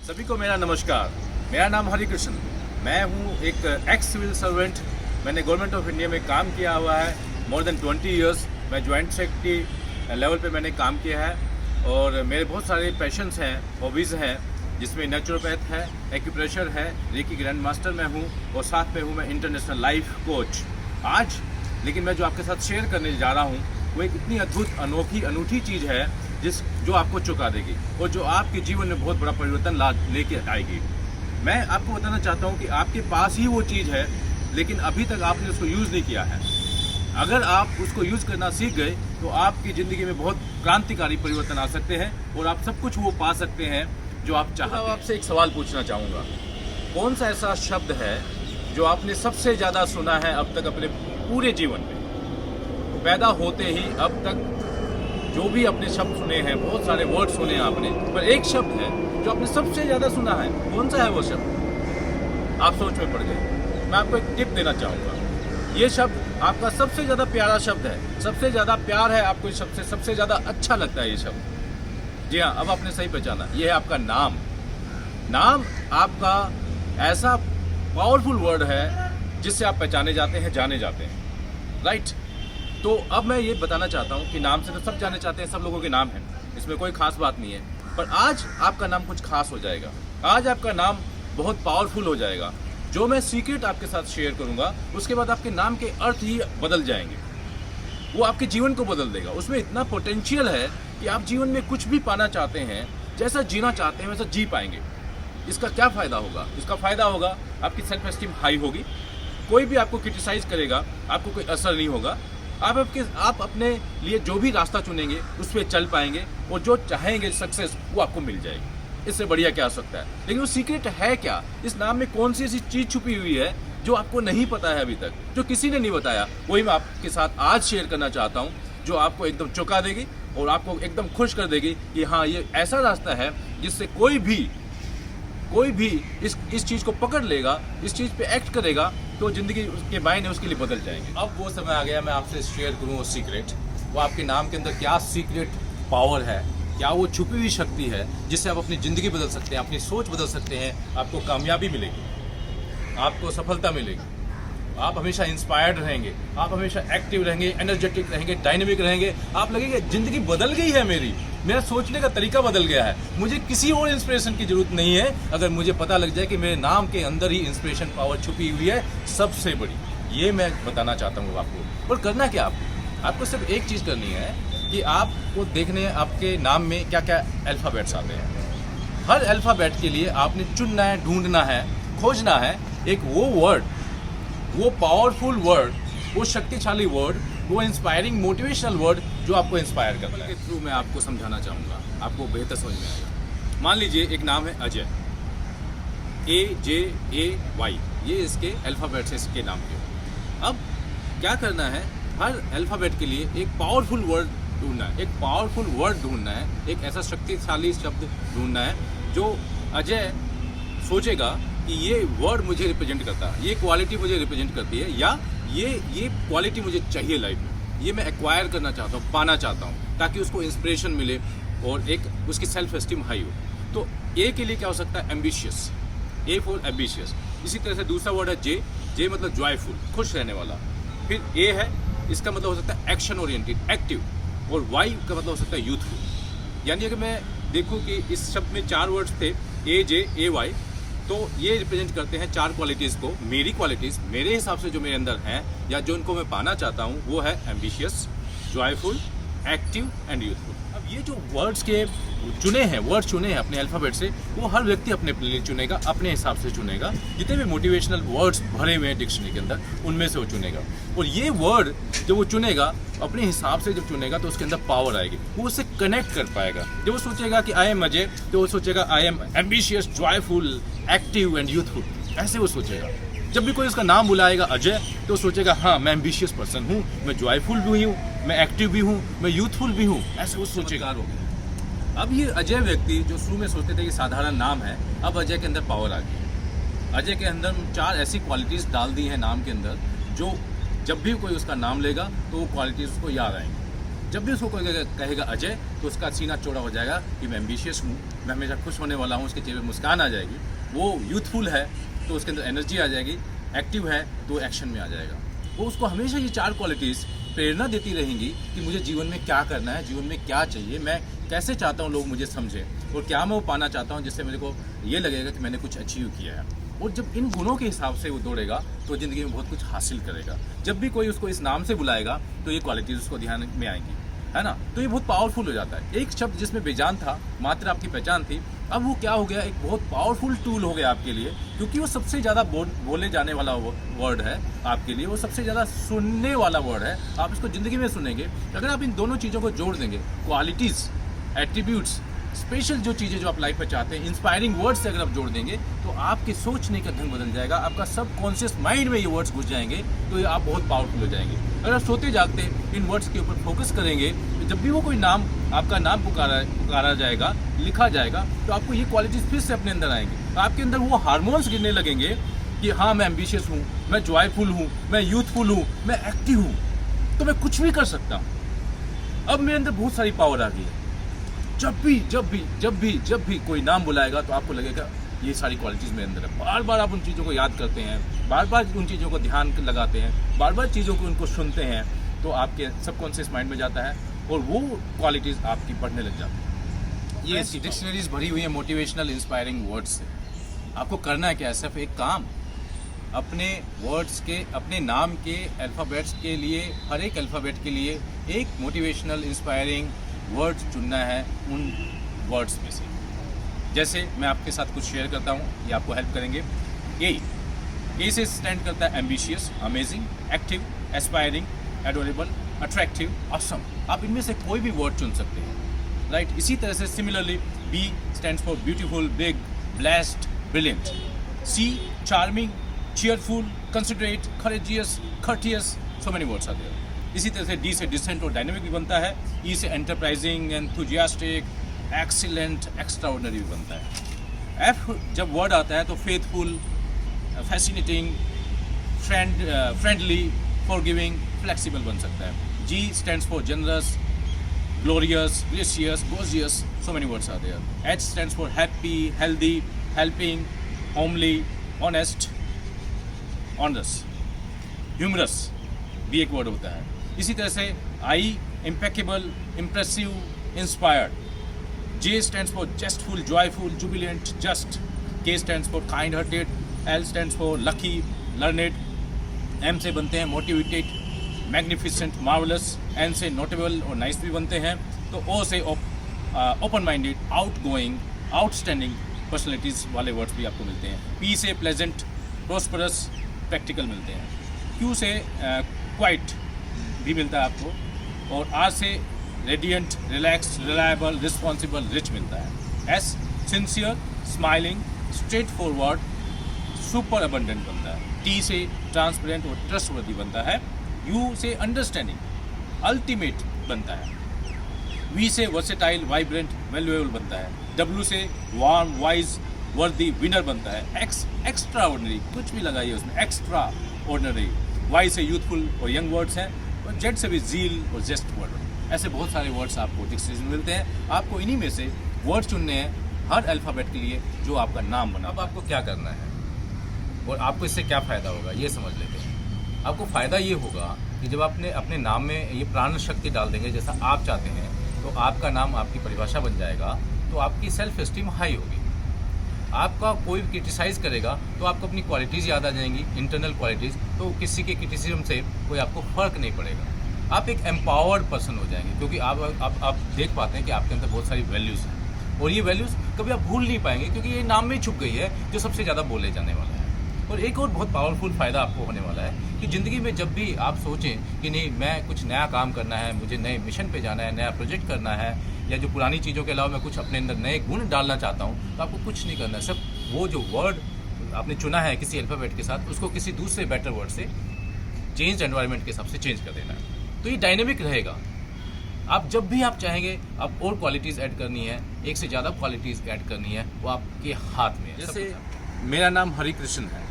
सभी को मेरा नमस्कार। मेरा नाम हरि कृष्ण। मैं हूँ एक एक्स सिविल सर्वेंट। मैंने गवर्नमेंट ऑफ इंडिया में काम किया हुआ है मोर देन 20 इयर्स। मैं जॉइंट सेक्रेटरी लेवल पे मैंने काम किया है और मेरे बहुत सारे पैशंस हैं, हॉबीज़ हैं, जिसमें नेचुरोपैथ है, एक्यूप्रेशर है, रेकी ग्रैंड मास्टर मैं हूँ और साथ में हूँ मैं इंटरनेशनल लाइफ कोच। आज लेकिन मैं जो आपके साथ शेयर करने जा रहा हूँ वो एक इतनी अद्भुत अनूठी चीज़ है जो आपको चुका देगी और जो आपके जीवन में बहुत बड़ा परिवर्तन लेके आएगी। मैं आपको बताना चाहता हूँ कि आपके पास ही वो चीज़ है लेकिन अभी तक आपने उसको यूज़ नहीं किया है। अगर आप उसको यूज़ करना सीख गए तो आपकी ज़िंदगी में बहुत क्रांतिकारी परिवर्तन आ सकते हैं और आप सब कुछ वो पा सकते हैं जो आप चाहते हैं। आपसे एक सवाल पूछना चाहूँगा, कौन सा ऐसा शब्द है जो आपने सबसे ज़्यादा सुना है अब तक अपने पूरे जीवन में? पैदा होते ही अब तक जो भी अपने शब्द सुने हैं, बहुत सारे वर्ड सुने हैं आपने, पर एक शब्द है जो आपने सबसे ज़्यादा सुना है। कौन सा है वो शब्द? आप सोच में पड़ गए। मैं आपको एक टिप देना चाहूँगा। ये शब्द आपका सबसे ज़्यादा प्यारा शब्द है, सबसे ज़्यादा प्यार है आपको इस शब्द से, सबसे ज़्यादा अच्छा लगता है ये शब्द। जी हाँ, अब आपने सही पहचाना। ये है आपका नाम। नाम आपका ऐसा पावरफुल वर्ड है जिससे आप पहचाने जाते हैं, जाने जाते हैं, राइट? तो अब मैं ये बताना चाहता हूँ कि नाम से तो सब जाने चाहते हैं, सब लोगों के नाम हैं, इसमें कोई खास बात नहीं है। पर आज आपका नाम कुछ खास हो जाएगा। आज आपका नाम बहुत पावरफुल हो जाएगा। जो मैं सीक्रेट आपके साथ शेयर करूँगा उसके बाद आपके नाम के अर्थ ही बदल जाएंगे। वो आपके जीवन को बदल देगा। उसमें इतना पोटेंशियल है कि आप जीवन में कुछ भी पाना चाहते हैं, जैसा जीना चाहते हैं वैसा जी पाएंगे। इसका क्या फ़ायदा होगा? इसका फ़ायदा होगा आपकी सेल्फ एस्टीम हाई होगी। कोई भी आपको क्रिटिसाइज करेगा, आपको कोई असर नहीं होगा। आप अपने लिए जो भी रास्ता चुनेंगे उस पर चल पाएंगे और जो चाहेंगे सक्सेस वो आपको मिल जाएगी। इससे बढ़िया क्या हो सकता है? लेकिन वो सीक्रेट है क्या? इस नाम में कौन सी ऐसी चीज़ छुपी हुई है जो आपको नहीं पता है अभी तक, जो किसी ने नहीं बताया? वही मैं आपके साथ आज शेयर करना चाहता हूँ, जो आपको एकदम चौंका देगी और आपको एकदम खुश कर देगी कि हाँ, ये ऐसा रास्ता है जिससे कोई भी इस चीज़ को पकड़ लेगा, इस चीज़ पे एक्ट करेगा तो ज़िंदगी उसके मायने उसके लिए बदल जाएंगे। अब वो समय आ गया मैं आपसे शेयर करूँ वो सीक्रेट। वो आपके नाम के अंदर क्या सीक्रेट पावर है, क्या वो छुपी हुई शक्ति है जिससे आप अपनी ज़िंदगी बदल सकते हैं, अपनी सोच बदल सकते हैं। आपको कामयाबी मिलेगी, आपको सफलता मिलेगी, आप हमेशा इंस्पायर्ड रहेंगे, आप हमेशा एक्टिव रहेंगे, एनर्जेटिक रहेंगे, डायनेमिक रहेंगे। आप लगेंगे ज़िंदगी बदल गई है, मेरा सोचने का तरीका बदल गया है, मुझे किसी और इंस्पिरेशन की जरूरत नहीं है। अगर मुझे पता लग जाए कि मेरे नाम के अंदर ही इंस्पिरेशन पावर छुपी हुई है सबसे बड़ी, ये मैं बताना चाहता हूँ आपको। और करना क्या? आपको सिर्फ एक चीज़ करनी है कि आपको देखने आपके नाम में क्या क्या अल्फ़ाबेट्स आते हैं। हर अल्फ़ाबेट के लिए आपने चुनना है, ढूंढना है, खोजना है एक वो वर्ड, वो पावरफुल वर्ड, वो शक्तिशाली वर्ड, वो इंस्पायरिंग मोटिवेशनल वर्ड जो आपको इंस्पायर करता है। के थ्रू मैं आपको समझाना चाहूँगा, आपको बेहतर समझ में आएगा। मान लीजिए एक नाम है अजय, AJAY, ये इसके अल्फ़ाबेट से इसके नाम के। अब क्या करना है? हर अल्फ़ाबेट के लिए एक पावरफुल वर्ड ढूंढना है, एक पावरफुल वर्ड ढूंढना है, एक ऐसा शक्तिशाली शब्द ढूंढना है जो अजय सोचेगा कि ये वर्ड मुझे रिप्रेजेंट करता है, ये क्वालिटी मुझे रिप्रेजेंट करती है, या ये क्वालिटी मुझे चाहिए लाइफ में, ये मैं एक्वायर करना चाहता हूँ, पाना चाहता हूँ, ताकि उसको इंस्पिरेशन मिले और एक उसकी सेल्फ एस्टीम हाई हो। तो ए के लिए क्या हो सकता है? Ambitious, A for ambitious. इसी तरह से दूसरा वर्ड है जे मतलब जॉयफुल, खुश रहने वाला। फिर A है, इसका मतलब हो सकता है एक्शन ओरिएंटेड, एक्टिव। और Y का मतलब हो सकता है यूथफुल। यानी अगर मैं देखूँ कि इस शब्द में 4 वर्ड्स थे, AJAY, तो ये रिप्रेजेंट करते हैं 4 क्वालिटीज़ को। मेरी क्वालिटीज़ मेरे हिसाब से जो मेरे अंदर हैं या जो उनको मैं पाना चाहता हूँ वो है ambitious, joyful, active and youthful. अब ये जो वर्ड्स के वर्ड चुने हैं अपने अल्फ़ाबेट से, वो हर व्यक्ति अपने लिए चुनेगा, अपने हिसाब से चुनेगा। जितने भी मोटिवेशनल वर्ड्स भरे हुए हैं डिक्शनरी के अंदर, उनमें से वो चुनेगा। और ये वर्ड जब वो चुनेगा अपने हिसाब से, जब चुनेगा तो उसके अंदर पावर आएगी, वो उससे कनेक्ट कर पाएगा। जब वो सोचेगा कि आई एम अजय, तो वो सोचेगा I am ambitious, joyful, active and youthful, ऐसे वो सोचेगा। जब भी कोई उसका नाम बुलाएगा अजय, तो सोचेगा हाँ, मैं एम्बिशियस पर्सन हूँ, मैं जॉयफुल भी हूँ, मैं एक्टिव भी हूँ, मैं यूथफुल भी हूँ, ऐसे वो सोचेगा। अब ये अजय व्यक्ति जो शुरू में सोचते थे कि साधारण नाम है, अब अजय के अंदर पावर आ गई। अजय के अंदर 4 ऐसी क्वालिटीज़ डाल दी हैं नाम के अंदर, जो जब भी कोई उसका नाम लेगा तो वो क्वालिटीज़ उसको याद आएंगी। जब भी उसको कोई कहेगा अजय, तो उसका सीना चौड़ा हो जाएगा कि मैं एम्बिशियस हूँ, मैं हमेशा खुश होने वाला हूँ, उसके चेहरे पर मुस्कान आ जाएगी। वो यूथफुल है तो उसके अंदर एनर्जी आ जाएगी, एक्टिव है तो एक्शन में आ जाएगा। वो उसको हमेशा ये 4 क्वालिटीज़ प्रेरणा देती रहेंगी कि मुझे जीवन में क्या करना है, जीवन में क्या चाहिए, मैं कैसे चाहता हूँ लोग मुझे समझें, और क्या मैं वो पाना चाहता हूँ जिससे मेरे को ये लगेगा कि मैंने कुछ अचीव किया है। और जब इन गुणों के हिसाब से वो दौड़ेगा तो ज़िंदगी में बहुत कुछ हासिल करेगा। जब भी कोई उसको इस नाम से बुलाएगा तो ये क्वालिटीज़ उसको ध्यान में आएंगी, है ना। तो ये बहुत पावरफुल हो जाता है। एक शब्द जिसमें बेजान था, मात्र आपकी पहचान थी, अब वो क्या हो गया, एक बहुत पावरफुल टूल हो गया आपके लिए, क्योंकि वो सबसे ज़्यादा बोले जाने वाला वर्ड है आपके लिए, वो सबसे ज़्यादा सुनने वाला वर्ड है। आप इसको ज़िंदगी में सुनेंगे। अगर आप इन दोनों चीज़ों को जोड़ देंगे, क्वालिटीज़, एट्रीब्यूट्स, स्पेशल जो चीज़ें जो आप लाइफ में चाहते हैं, इंस्पायरिंग वर्ड्स से अगर आप जोड़ देंगे तो आपके सोचने का ढंग बदल जाएगा, आपका सबकॉन्शियस माइंड में ये वर्ड्स घुस जाएंगे, तो ये आप बहुत पावरफुल हो जाएंगे। अगर आप सोते जागते इन वर्ड्स के ऊपर फोकस करेंगे, तो जब भी वो कोई नाम, आपका नाम पुकारा जाएगा, लिखा जाएगा, तो आपको ये क्वालिटीज़ फिर से अपने अंदर आएंगे। आपके अंदर वो हार्मोन्स गिरने लगेंगे कि हाँ, मैं एम्बिशियस हूँ, मैं जॉयफुल हूँ, मैं यूथफुल हूँ, मैं एक्टिव हूँ, तो मैं कुछ भी कर सकता हूँ। अब मेरे अंदर बहुत सारी पावर आ गई है। जब भी कोई नाम बुलाएगा तो आपको लगेगा ये सारी क्वालिटीज़ मेरे अंदर है। बार बार आप उन चीज़ों को याद करते हैं, बार बार उन चीज़ों को ध्यान लगाते हैं, बार बार चीज़ों को उनको सुनते हैं, तो आपके सबकॉन्शियस माइंड में जाता है और वो क्वालिटीज़ आपकी बढ़ने लग जाती है। ये डिक्शनरीज भरी हुई है मोटिवेशनल इंस्पायरिंग वर्ड्स से। आपको करना है क्या, सिर्फ एक काम, अपने वर्ड्स के, अपने नाम के अल्फ़ाबेट्स के लिए, हर एक अल्फ़ाबेट के लिए एक मोटिवेशनल इंस्पायरिंग वर्ड चुनना है उन वर्ड्स में से। जैसे मैं आपके साथ कुछ शेयर करता हूँ, ये आपको हेल्प करेंगे। ए से स्टैंड करता है ambitious, amazing, active, aspiring, adorable, attractive, awesome. आप इनमें से कोई भी वर्ड चुन सकते हैं, राइट। इसी तरह से similarly B stands for beautiful, big, blessed, brilliant. C charming, cheerful, considerate, courageous, courteous, so many words are there. इसी तरह से डी से डिसेंट और डायनेमिक भी बनता है। ई से एंटरप्राइजिंग, एंथुजियास्टिक, एक्सीलेंट, एक्स्ट्राऑर्डिनरी भी बनता है। एफ जब वर्ड आता है तो faithful, fascinating, friendly, forgiving, flexible बन सकता है। G stands for generous, glorious, gracious, gorgeous, so many words are there. H stands for happy, healthy, helping, homely, honest, honorous, humorous भी एक वर्ड होता है। इसी तरह से I impeccable, impressive, inspired. J stands for jestful, joyful, jubilant, just. K stands for kind hearted. L stands for lucky, learned. M से बनते हैं मोटिवेटेड, मैग्निफिसेंट, मार्वलस। एन से नोटेबल और नाइस भी बनते हैं। तो ओ से open minded, out going, outstanding personalities वाले वर्ड्स भी आपको मिलते हैं। पी से प्लेजेंट, प्रोस्परस, प्रैक्टिकल मिलते हैं। क्यू से क्वाइट भी मिलता है आपको। और आर से radiant, relax, reliable, responsible, rich मिलता है। S sincere, smiling, straight forward, super abundant बनता है। टी से ट्रांसपेरेंट और ट्रस्टवर्दी बनता है। यू से अंडरस्टैंडिंग, अल्टीमेट बनता है। वी से वर्सेटाइल, वाइब्रेंट, वैल्यूएबल बनता है। डब्ल्यू से वार्म, वाइज, वर्दी, विनर बनता है। एक्स एक्स्ट्रा ऑर्डिनरी, कुछ भी लगाइए उसमें, एक्स्ट्रा ऑर्डिनरी। वाई से यूथफुल और यंग वर्ड्स हैं। और जेड से भी जील और जेस्ट वर्ड। ऐसे बहुत सारे वर्ड्स आपको डिक्शनरी में मिलते हैं। आपको इन्हीं में से वर्ड चुनने हैं हर अल्फ़ाबेट के लिए जो आपका नाम बना। अब आपको क्या करना है और आपको इससे क्या फ़ायदा होगा ये समझ लेते हैं। आपको फ़ायदा ये होगा कि जब आपने अपने नाम में ये प्राण शक्ति डाल देंगे जैसा आप चाहते हैं, तो आपका नाम आपकी परिभाषा बन जाएगा, तो आपकी सेल्फ एस्टीम हाई होगी। आपका कोई क्रिटिसाइज़ करेगा तो आपको अपनी क्वालिटीज़ याद आ जाएंगी, इंटरनल क्वालिटीज़, तो किसी के क्रिटिसिज्म से कोई आपको फ़र्क नहीं पड़ेगा। आप एक एम्पावर्ड पर्सन हो जाएंगे, क्योंकि आप देख पाते हैं कि आपके अंदर बहुत सारी वैल्यूज़ हैं, और ये वैल्यूज़ कभी आप भूल नहीं पाएंगे, क्योंकि ये नाम में छुप गई है जो सबसे ज़्यादा बोले जाने वाला है। और एक और बहुत पावरफुल फ़ायदा आपको होने वाला है कि ज़िंदगी में जब भी आप सोचें कि नहीं, मैं कुछ नया काम करना है, मुझे नए मिशन पे जाना है, नया प्रोजेक्ट करना है, या जो पुरानी चीज़ों के अलावा मैं कुछ अपने अंदर नए गुण डालना चाहता हूँ, तो आपको कुछ नहीं करना है। सिर्फ वो जो वर्ड आपने चुना है किसी अल्फ़ाबेट के साथ, उसको किसी दूसरे बेटर वर्ड से चेंज एनवायरनमेंट के हिसाब से चेंज कर देना है। तो ये डायनेमिक रहेगा। आप जब भी आप चाहेंगे, आप और क्वालिटीज़ ऐड करनी है, एक से ज़्यादा क्वालिटीज़ ऐड करनी है, वो आपके हाथ में है। जैसे मेरा नाम हरि कृष्ण है,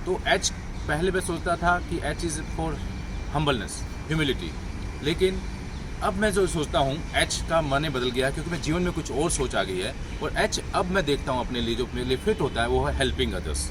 तो एच पहले मैं सोचता था कि H is for humbleness, humility, लेकिन अब मैं जो सोचता हूँ एच का माने बदल गया है, क्योंकि मैं जीवन में कुछ और सोच आ गई है। और एच अब मैं देखता हूँ अपने लिए, जो अपने लिए फिट होता है वो है हेल्पिंग अदर्स।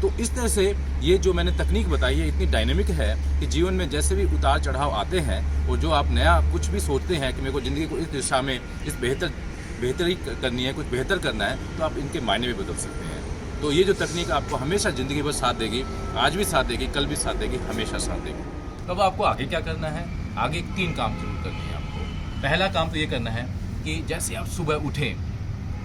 तो इस तरह से ये जो मैंने तकनीक बताई है इतनी डायनेमिक है कि जीवन में जैसे भी उतार चढ़ाव आते हैं और जो आप नया कुछ भी सोचते हैं कि मेरे को ज़िंदगी को इस दिशा में इस बेहतरी करनी है, कुछ बेहतर करना है, तो आप इनके मायने भी बदल सकते हैं। तो ये जो तकनीक आपको हमेशा ज़िंदगी भर साथ देगी, आज भी साथ देगी, कल भी साथ देगी, हमेशा साथ देगी। तो अब आपको आगे क्या करना है? आगे 3 काम जरूर करने हैं आपको। पहला काम तो ये करना है कि जैसे आप सुबह उठें,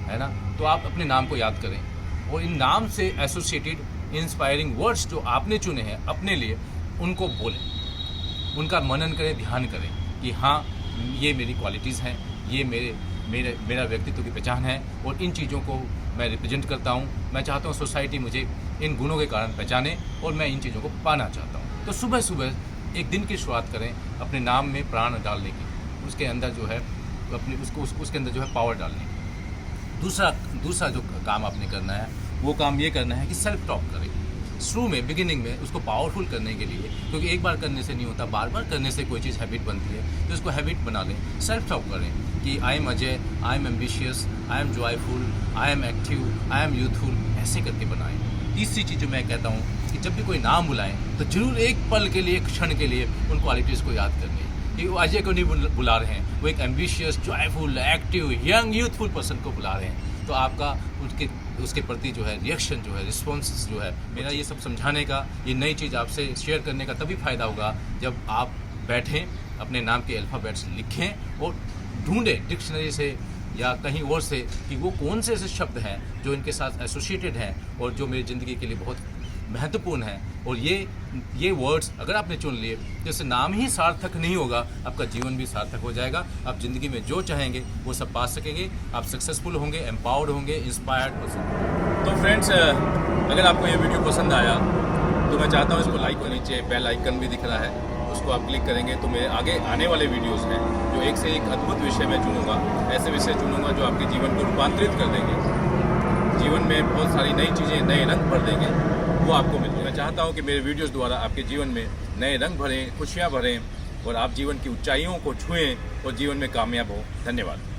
है ना, तो आप अपने नाम को याद करें और इन नाम से एसोसिएटेड इंस्पायरिंग वर्ड्स जो आपने चुने हैं अपने लिए, उनको बोलें, उनका मनन करें, ध्यान करें कि हाँ, ये मेरी क्वालिटीज़ हैं, ये मेरा व्यक्तित्व की पहचान है और इन चीज़ों को मैं रिप्रेजेंट करता हूँ। मैं चाहता हूँ सोसाइटी मुझे इन गुणों के कारण पहचाने और मैं इन चीज़ों को पाना चाहता हूँ। तो सुबह सुबह एक दिन की शुरुआत करें अपने नाम में प्राण डालने की, उसके अंदर जो है अपनी उसके अंदर जो है पावर डालने की। दूसरा जो काम आपने करना है वो काम ये करना है कि सेल्फ टॉक करें। शुरू में बिगिनिंग में उसको पावरफुल करने के लिए, क्योंकि एक बार करने से नहीं होता, बार बार करने से कोई चीज़ हैबिट बनती है, तो इसको हैबिट बना लें। सेल्फ टॉक करें कि I am Ajay, I am ambitious, I am joyful, I am active, I am youthful, ऐसे करके बनाएं। तीसरी चीज़ जो मैं कहता हूँ कि जब भी कोई नाम बुलाएं तो जरूर एक पल के लिए, एक क्षण के लिए उन क्वालिटीज़ को याद कर लें कि वो अजय को नहीं बुला रहे हैं, वो एक ambitious, joyful, active, young, youthful person को बुला रहे हैं। तो आपका उसके प्रति जो है रिएक्शन, जो है रिस्पॉन्स जो है, मेरा ये सब समझाने का, ये नई चीज़ आपसे शेयर करने का तभी फ़ायदा होगा जब आप बैठें, अपने नाम के अल्फ़ाबेट्स लिखें और ढूंढें डिक्शनरी से या कहीं और से कि वो कौन से ऐसे शब्द हैं जो इनके साथ एसोसिएटेड हैं और जो मेरी ज़िंदगी के लिए बहुत महत्वपूर्ण है। और ये वर्ड्स अगर आपने चुन लिए, जैसे नाम ही सार्थक नहीं होगा, आपका जीवन भी सार्थक हो जाएगा। आप ज़िंदगी में जो चाहेंगे वो सब पा सकेंगे, आप सक्सेसफुल होंगे, एम्पावर्ड होंगे, इंस्पायर्ड पर्सन। तो फ्रेंड्स, अगर आपको ये वीडियो पसंद आया तो मैं चाहता हूँ इसको लाइक और नीचे बेल आइकन भी दिख रहा है, उसको आप क्लिक करेंगे तो मेरे आगे आने वाले वीडियोस हैं जो एक से एक अद्भुत विषय मैं चुनूँगा, ऐसे विषय चुनूँगा जो आपके जीवन को रूपांतरित कर देंगे, जीवन में बहुत सारी नई चीज़ें, नए रंग भर देंगे, वो आपको मिलेंगे। मैं चाहता हूँ कि मेरे वीडियोस द्वारा आपके जीवन में नए रंग भरें, खुशियाँ भरें और आप जीवन की ऊंचाइयों को छुएं और जीवन में कामयाब हो। धन्यवाद।